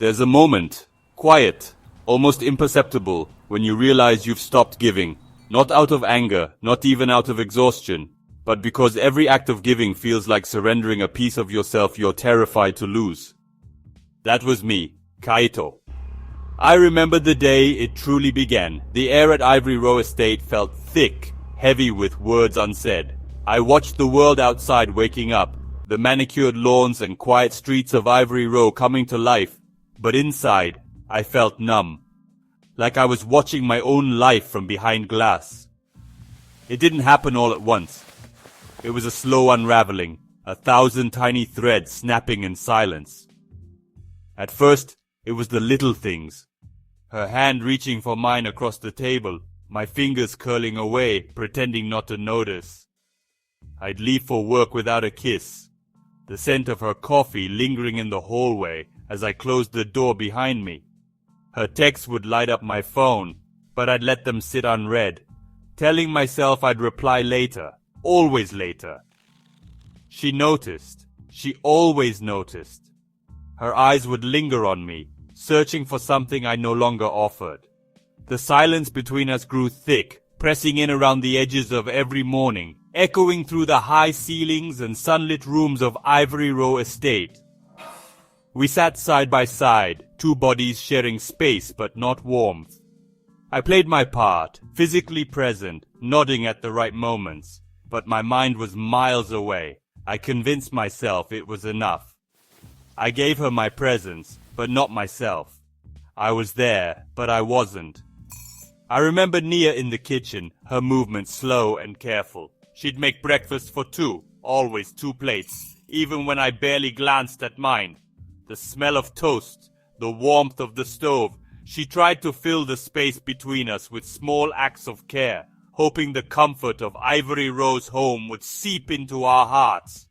There's a moment, quiet, almost imperceptible, when you realize you've stopped giving. Not out of anger, not even out of exhaustion, but because every act of giving feels like surrendering a piece of yourself you're terrified to lose. That was me, Kaito. I remember the day it truly began. The air at Ivory Row estate felt thick, heavy with words unsaid. I watched the world outside waking up, the manicured lawns and quiet streets of Ivory Row coming to life, but inside, I felt numb. Like I was watching my own life from behind glass. It didn't happen all at once. It was a slow unraveling, 1,000 tiny threads snapping in silence. At first, it was the little things. Her hand reaching for mine across the table, my fingers curling away, pretending not to notice. I'd leave for work without a kiss. The scent of her coffee lingering in the hallway as I closed the door behind me. Her texts would light up my phone, but I'd let them sit unread, telling myself I'd reply later, always later. She noticed. She always noticed. Her eyes would linger on me, searching for something I no longer offered. The silence between us grew thick, pressing in around the edges of every morning, echoing through the high ceilings and sunlit rooms of Ivory Row estate. We sat side by side, two bodies sharing space but not warmth. I played my part, physically present, nodding at the right moments, but my mind was miles away. I convinced myself it was enough. I gave her my presence, but not myself. I was there, but I wasn't. I remember Nia in the kitchen, her movements slow and careful. She'd make breakfast for two, always 2 plates, even when I barely glanced at mine. The smell of toast, the warmth of the stove. She tried to fill the space between us with small acts of care, hoping the comfort of Ivory Row's home would seep into our hearts.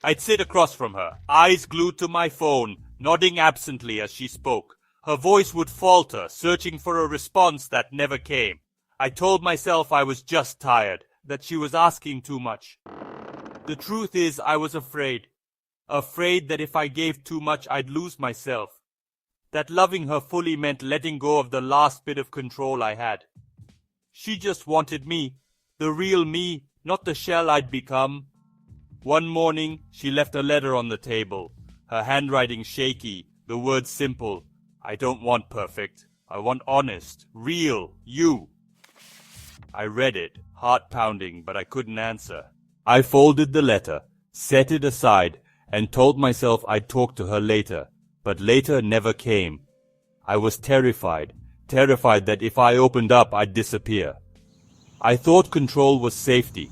I'd sit across from her, eyes glued to my phone, nodding absently as she spoke. Her voice would falter, searching for a response that never came. I told myself I was just tired, that she was asking too much. The truth is, I was afraid. Afraid that if I gave too much, I'd lose myself. That loving her fully meant letting go of the last bit of control I had. She just wanted me, the real me, not the shell I'd become. One morning, she left a letter on the table, her handwriting shaky, the words simple. I don't want perfect. I want honest, real, you. I read it, heart pounding, but I couldn't answer. I folded the letter, set it aside, and told myself I'd talk to her later, but later never came. I was terrified that if I opened up, I'd disappear. I thought control was safety.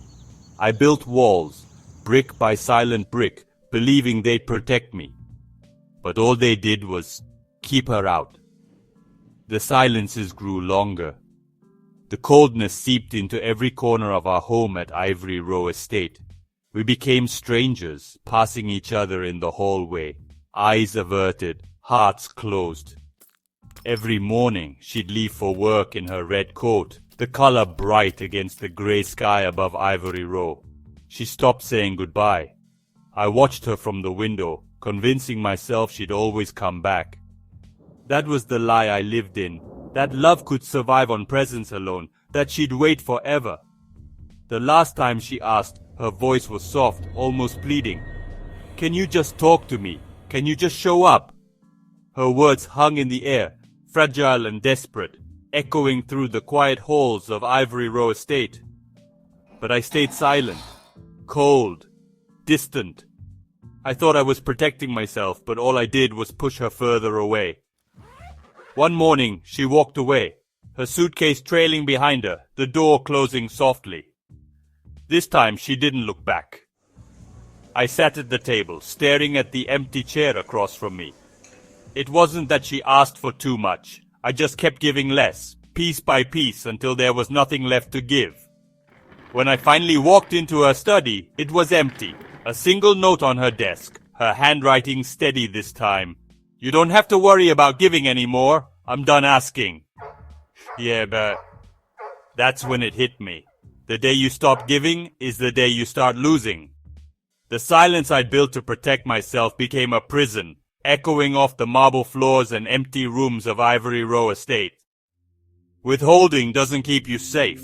I built walls, brick by silent brick, believing they'd protect me. But all they did was keep her out. The silences grew longer. The coldness seeped into every corner of our home at Ivory Row estate. We became strangers, passing each other in the hallway, eyes averted, hearts closed. Every morning, she'd leave for work in her red coat, the color bright against the gray sky above Ivory Row. She stopped saying goodbye. I watched her from the window, convincing myself she'd always come back. That was the lie I lived in, that love could survive on presence alone, that she'd wait forever. The last time she asked, her voice was soft, almost pleading. Can you just talk to me? Can you just show up? Her words hung in the air, fragile and desperate, echoing through the quiet halls of Ivory Row estate. But I stayed silent, cold, distant. I thought I was protecting myself, but all I did was push her further away. One morning, she walked away, her suitcase trailing behind her, the door closing softly. This time, she didn't look back. I sat at the table, staring at the empty chair across from me. It wasn't that she asked for too much. I just kept giving less, piece by piece, until there was nothing left to give. When I finally walked into her study, it was empty. A single note on her desk, her handwriting steady this time. You don't have to worry about giving anymore. I'm done asking. Yeah, but that's when it hit me. The day you stop giving is the day you start losing. The silence I'd built to protect myself became a prison, echoing off the marble floors and empty rooms of Ivory Row estate. Withholding doesn't keep you safe.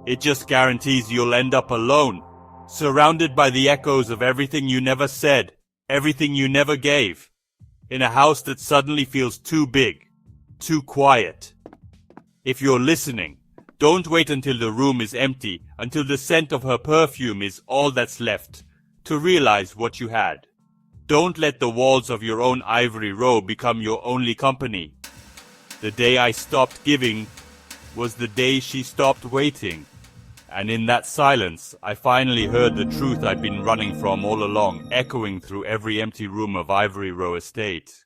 It just guarantees you'll end up alone, surrounded by the echoes of everything you never said, everything you never gave, in a house that suddenly feels too big, too quiet. If you're listening, don't wait until the room is empty, until the scent of her perfume is all that's left, to realize what you had. Don't let the walls of your own Ivory Row become your only company. The day I stopped giving was the day she stopped waiting. And in that silence, I finally heard the truth I'd been running from all along, echoing through every empty room of Ivory Row estate.